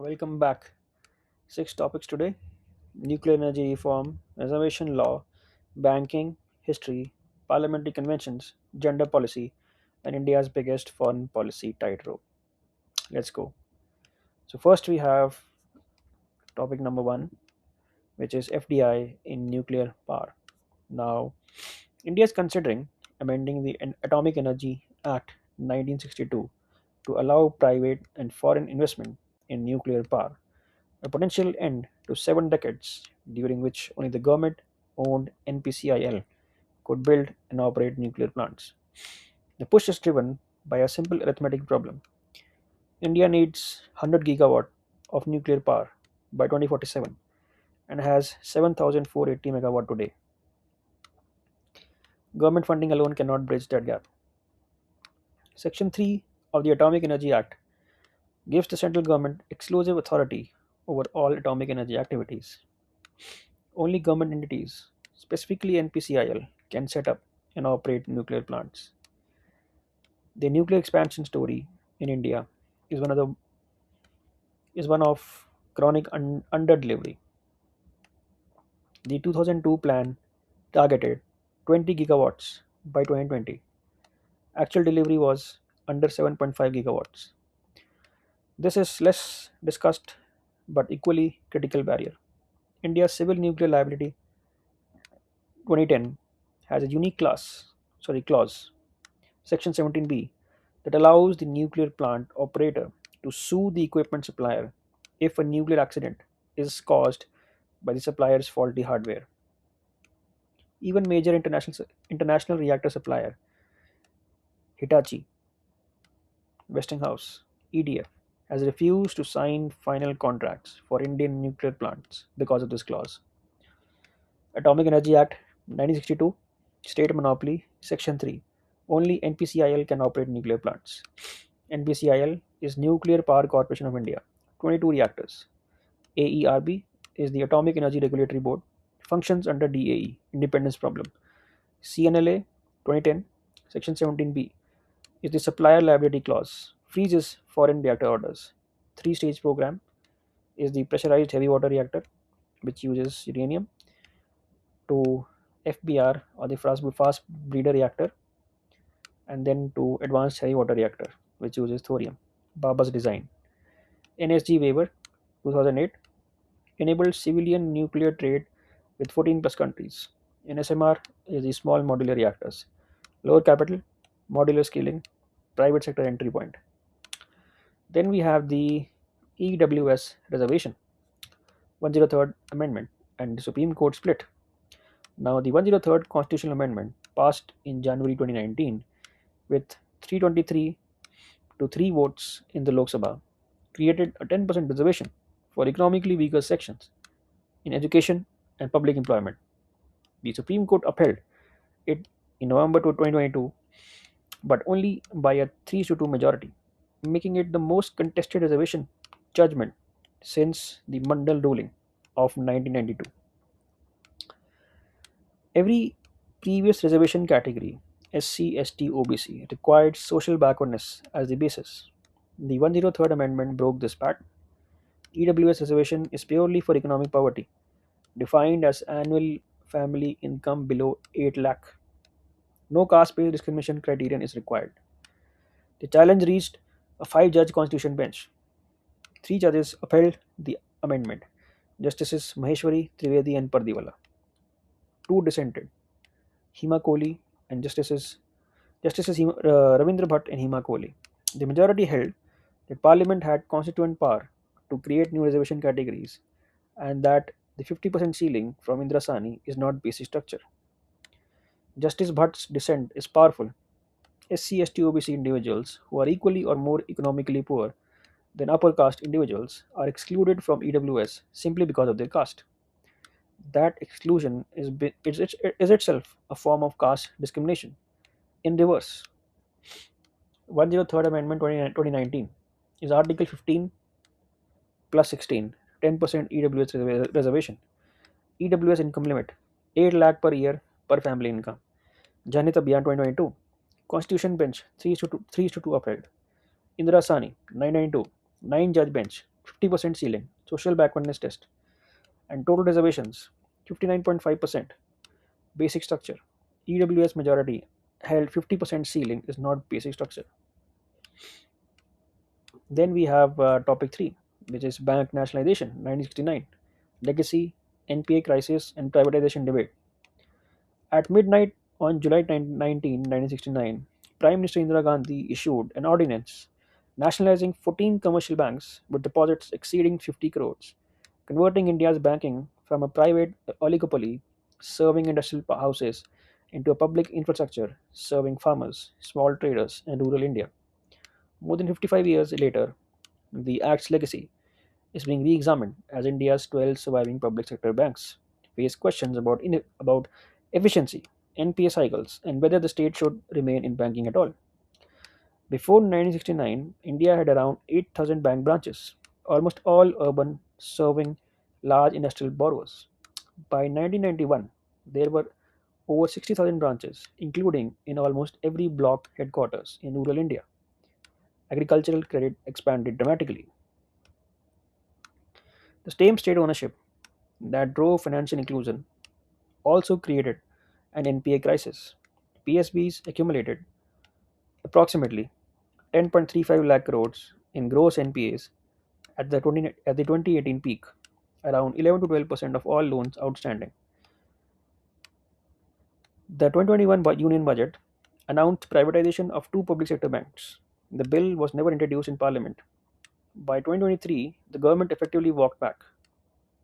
Welcome back. Six topics today: nuclear energy reform, reservation law, banking, history, parliamentary conventions, gender policy, and India's biggest foreign policy tightrope. Let's go. So, first we have topic number one, which is FDI in nuclear power. Now, India is considering amending the Atomic Energy Act 1962 to allow private and foreign investment in nuclear power, a potential end to 7 decades during which only the government owned NPCIL could build and operate nuclear plants. The push is driven by a simple arithmetic problem. India needs 100 gigawatt of nuclear power by 2047 and has 7,480 megawatt today. Government funding alone cannot bridge that gap. Section 3 of the Atomic Energy Act gives the central government exclusive authority over all atomic energy activities. Only government entities, specifically NPCIL, can set up and operate nuclear plants. The nuclear expansion story in India is one of chronic underdelivery. The 2002 plan targeted 20 gigawatts by 2020. Actual delivery was under 7.5 gigawatts. This is less discussed but equally critical barrier. India's civil nuclear liability 2010 has a unique clause, section 17B, that allows the nuclear plant operator to sue the equipment supplier if a nuclear accident is caused by the supplier's faulty hardware. Even major international reactor supplier Hitachi, Westinghouse, EDF has refused to sign final contracts for Indian nuclear plants because of this clause. Atomic Energy Act 1962, State Monopoly, Section 3. Only NPCIL can operate nuclear plants. NPCIL is Nuclear Power Corporation of India, 22 reactors. AERB is the Atomic Energy Regulatory Board, functions under DAE, Independence Problem. CNLA 2010, Section 17B is the Supplier Liability Clause, freezes foreign reactor orders. Three-stage program is the Pressurized Heavy Water Reactor, which uses uranium, to FBR or the fast breeder reactor, and then to advanced heavy water reactor, which uses thorium. Baba's design. NSG waiver 2008 enabled civilian nuclear trade with 14 plus countries. NSMR is the small modular reactors. Lower capital, modular scaling, private sector entry point. Then we have the EWS reservation, 103rd Amendment, and the Supreme Court split. Now, the 103rd Constitutional Amendment passed in January 2019 with 323 to 3 votes in the Lok Sabha created a 10% reservation for economically weaker sections in education and public employment. The Supreme Court upheld it in November 2022, but only by a 3 to 2 majority, making it the most contested reservation judgment since the Mandal ruling of 1992. Every previous reservation category, SC, ST, OBC, required social backwardness as the basis. The 103rd Amendment broke this pattern. EWS reservation is purely for economic poverty, defined as annual family income below 8 lakh. No caste-based discrimination criterion is required. The challenge reached a 5-judge constitution bench. 3 judges upheld the amendment, Justices Maheshwari, Trivedi, and Pardiwala. Two dissented, Hima Kohli and Ravindra Bhatt and Hima Kohli. The majority held that Parliament had constituent power to create new reservation categories and that the 50% ceiling from Indra Sani is not basic structure. Justice Bhatt's dissent is powerful. SC, ST, OBC individuals who are equally or more economically poor than upper caste individuals are excluded from EWS simply because of their caste. That exclusion is itself a form of caste discrimination. In reverse, 103rd Amendment 2019 is Article 15 plus 16, 10% EWS reservation. EWS income limit 8 lakh per year per family income. Janit Abhiyan 2022. Constitution bench 3 to 2 upheld. Indira Sani 992. 9 judge bench 50% ceiling, social backwardness test, and total reservations 59.5%. Basic structure, EWS majority held 50% ceiling is not basic structure. Then we have topic 3, which is bank nationalization 1969, legacy, NPA crisis, and privatization debate. At midnight on July 19, 1969, Prime Minister Indira Gandhi issued an ordinance nationalizing 14 commercial banks with deposits exceeding 50 crores, converting India's banking from a private oligopoly serving industrial houses into a public infrastructure serving farmers, small traders, and rural India. More than 55 years later, the Act's legacy is being re examined as India's 12 surviving public sector banks face questions about efficiency, NPA cycles, and whether the state should remain in banking at all. Before 1969, India had around 8,000 bank branches, almost all urban, serving large industrial borrowers. By 1991, there were over 60,000 branches, including in almost every block headquarters in rural India. Agricultural credit expanded dramatically. The same state ownership that drove financial inclusion also created an NPA crisis. PSBs accumulated approximately 10.35 lakh crores in gross NPAs at the 2018 peak, around 11 to 12% of all loans outstanding. The 2021 Union Budget announced privatization of two public sector banks. The bill was never introduced in Parliament. By 2023, the government effectively walked back.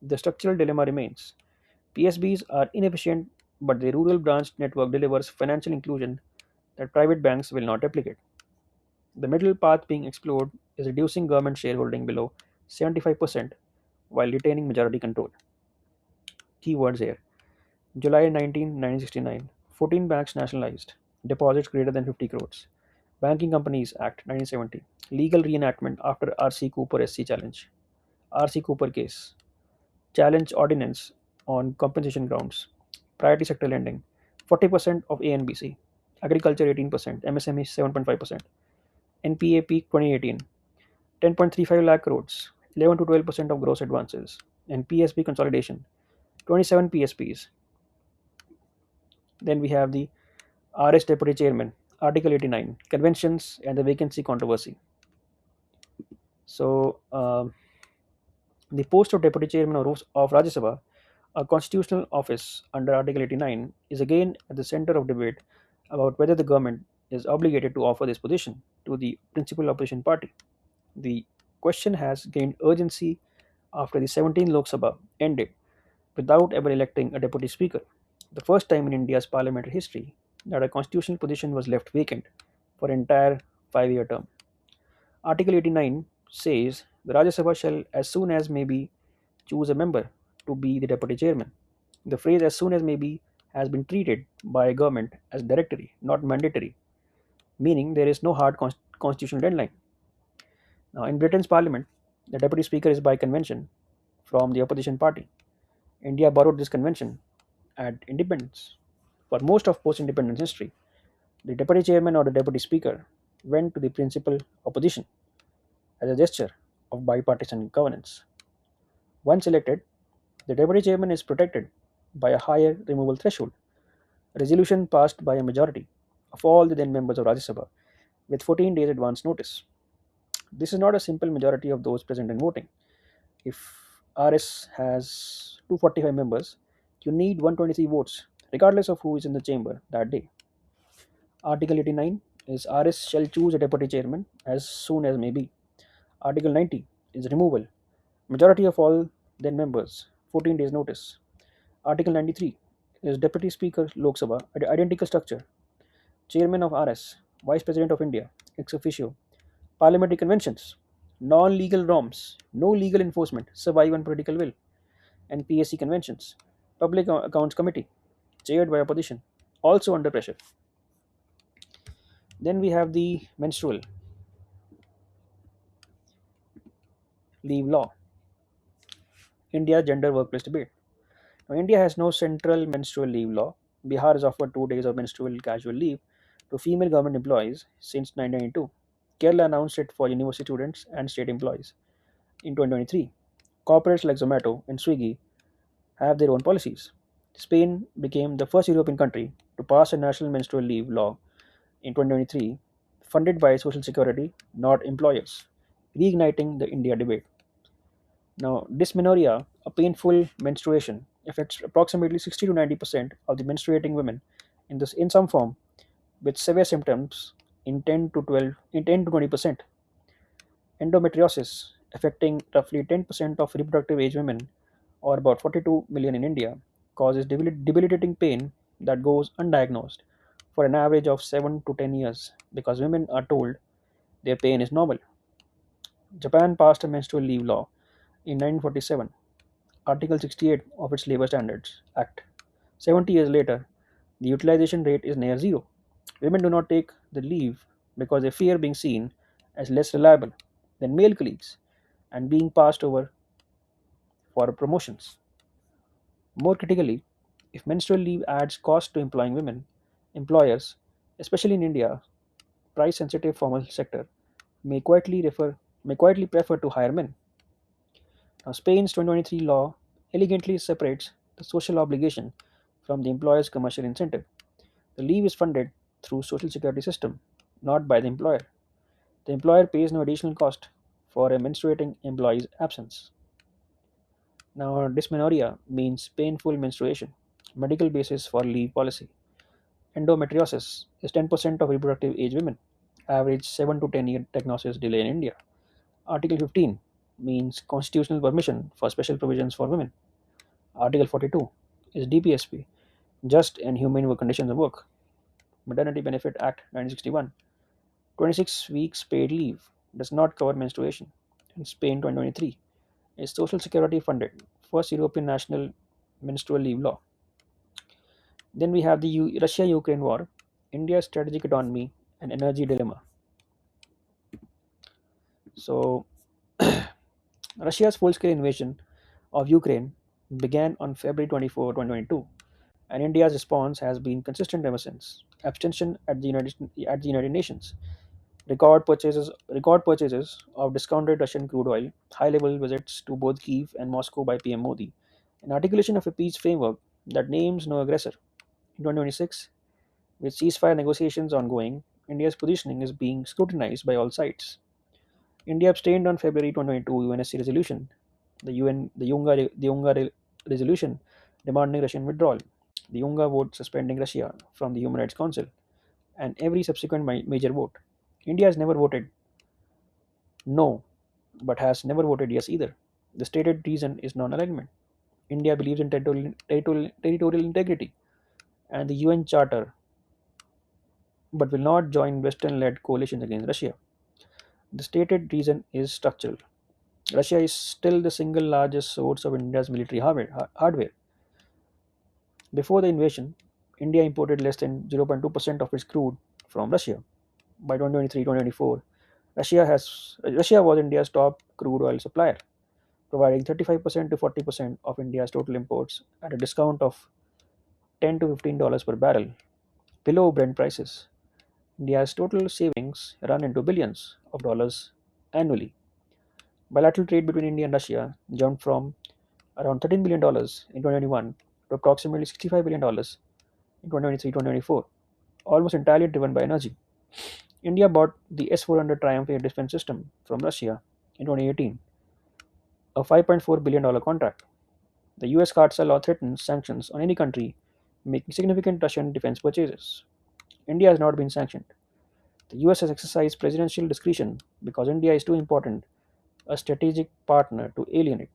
The structural dilemma remains. PSBs are inefficient, but the rural branch network delivers financial inclusion that private banks will not replicate. The middle path being explored is reducing government shareholding below 75% while retaining majority control. Keywords here: July 19, 1969, 14 banks nationalized, deposits greater than 50 crores. Banking Companies Act 1970, legal reenactment after R.C. Cooper SC challenge. R.C. Cooper case, challenge ordinance on compensation grounds. Priority sector lending, 40% of A and BC. Agriculture 18%, MSME 7.5%. NPA peak 2018, 10.35 lakh crores, 11 to 12% of gross advances. And PSP consolidation, 27 PSPs. Then we have the RS Deputy Chairman, Article 89, Conventions and the Vacancy Controversy. So, the post of Deputy Chairman of Rajya Sabha, a constitutional office under Article 89, is again at the center of debate about whether the government is obligated to offer this position to the principal opposition party. The question has gained urgency after the 17th Lok Sabha ended without ever electing a deputy speaker, the first time in India's parliamentary history that a constitutional position was left vacant for an entire 5 year term. Article 89 says the Rajya Sabha shall, as soon as may be, choose a member to be the deputy chairman. The phrase as soon as may be has been treated by government as directory, not mandatory, meaning there is no hard constitutional deadline. Now, in Britain's parliament, the deputy speaker is by convention from the opposition party. India borrowed this convention at independence. For most of post independence history, the deputy chairman or the deputy speaker went to the principal opposition as a gesture of bipartisan governance. Once elected, the deputy chairman is protected by a higher removal threshold, a resolution passed by a majority of all the then members of Rajya Sabha with 14 days advance notice. This is not a simple majority of those present and voting. If RS has 245 members, you need 123 votes, regardless of who is in the chamber that day. Article 89 is RS shall choose a deputy chairman as soon as may be. Article 90 is removal. Majority of all then members, 14 days notice. Article 93 is Deputy Speaker Lok Sabha, identical structure. Chairman of RS, Vice President of India, ex officio. Parliamentary conventions, non legal ROMs, no legal enforcement, survive on political will. And PSC conventions, Public Accounts Committee, chaired by opposition, also under pressure. Then we have the menstrual leave law, India gender workplace debate. Now, India has no central menstrual leave law. Bihar has offered 2 days of menstrual casual leave to female government employees since 1992. Kerala announced it for university students and state employees. in 2023. Corporates like Zomato and Swiggy have their own policies. Spain became the first European country to pass a national menstrual leave law in 2023, funded by Social Security, not employers, reigniting the India debate. Now, dysmenorrhea, a painful menstruation, affects approximately 60 to 90% of the menstruating women in some form, with severe symptoms in 10 to 20%. Endometriosis, affecting roughly 10% of reproductive age women, or about 42 million in India, causes debilitating pain that goes undiagnosed for an average of 7 to 10 years because women are told their pain is normal. Japan passed a menstrual leave law in 1947, Article 68 of its Labor Standards Act. 70 years later, the utilization rate is near zero. Women do not take the leave because they fear being seen as less reliable than male colleagues and being passed over for promotions. More critically, if menstrual leave adds cost to employing women, employers, especially in India, price sensitive formal sector, may quietly prefer to hire men. Now, Spain's 2023 law elegantly separates the social obligation from the employer's commercial incentive. The leave is funded through social security system, not by the employer. The employer pays no additional cost for a menstruating employee's absence. Now, dysmenorrhea means painful menstruation, medical basis for leave policy. Endometriosis is 10% of reproductive age women, average 7 to 10 year diagnosis delay in India. Article 15 means constitutional permission for special provisions for women. Article 42 is DPSP, Just and Humane Work Conditions of Work. Maternity Benefit Act 1961, 26 weeks paid leave, does not cover menstruation. In Spain 2023, is Social Security funded, first European national menstrual leave law. Then we have the Russia Ukraine war, India's strategic autonomy, and energy dilemma. So, Russia's full scale invasion of Ukraine began on February 24, 2022, and India's response has been consistent ever since. Abstention at the United Nations, record purchases of discounted Russian crude oil, high-level visits to both Kiev and Moscow by PM Modi, an articulation of a peace framework that names no aggressor. In 2026, with ceasefire negotiations ongoing, India's positioning is being scrutinized by all sides. India abstained on February 2022 UNSC resolution, the UNGA resolution demanding Russian withdrawal, the UNGA vote suspending Russia from the Human Rights Council, and every subsequent major vote. India has never voted no, but has never voted yes either. The stated reason is non alignment. India believes in territorial integrity and the UN Charter, but will not join Western led coalitions against Russia. The stated reason is structural. Russia is still the single largest source of India's military hardware. Before the invasion, India imported less than 0.2% of its crude from Russia. By 2023-2024, Russia was India's top crude oil supplier, providing 35% to 40% of India's total imports at a discount of $10 to $15 per barrel, below Brent prices. India's total savings run into billions of dollars annually. Bilateral trade between India and Russia jumped from around $13 billion in 2021 to approximately $65 billion in 2023-2024, almost entirely driven by energy. India bought the S-400 Triumph air defense system from Russia in 2018, a $5.4 billion contract. The US cartel law threatens sanctions on any country making significant Russian defense purchases. India has not been sanctioned. The US has exercised presidential discretion because India is too important a strategic partner to alienate.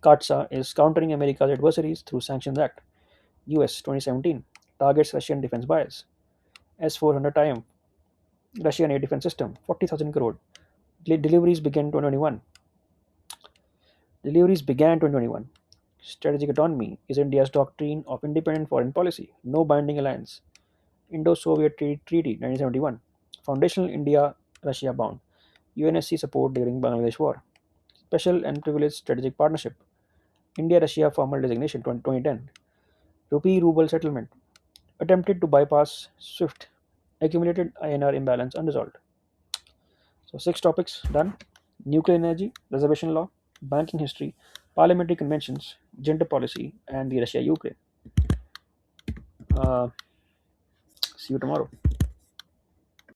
CATSA is countering America's adversaries through Sanctions Act, US 2017, targets Russian defense buyers. S-400 Triumph, Russian air defense system, 40,000 crore. Deliveries began 2021. Strategic autonomy is India's doctrine of independent foreign policy, no binding alliance. Indo-Soviet Treaty 1971. Foundational India-Russia bound. UNSC support during Bangladesh War. Special and privileged strategic partnership. India-Russia formal designation 2010. Rupee-ruble settlement. Attempted to bypass SWIFT. Accumulated INR imbalance unresolved. So 6 topics done. nuclear energy, reservation law, banking history, parliamentary conventions, gender policy, and the Russia Ukraine. Uh, See you tomorrow.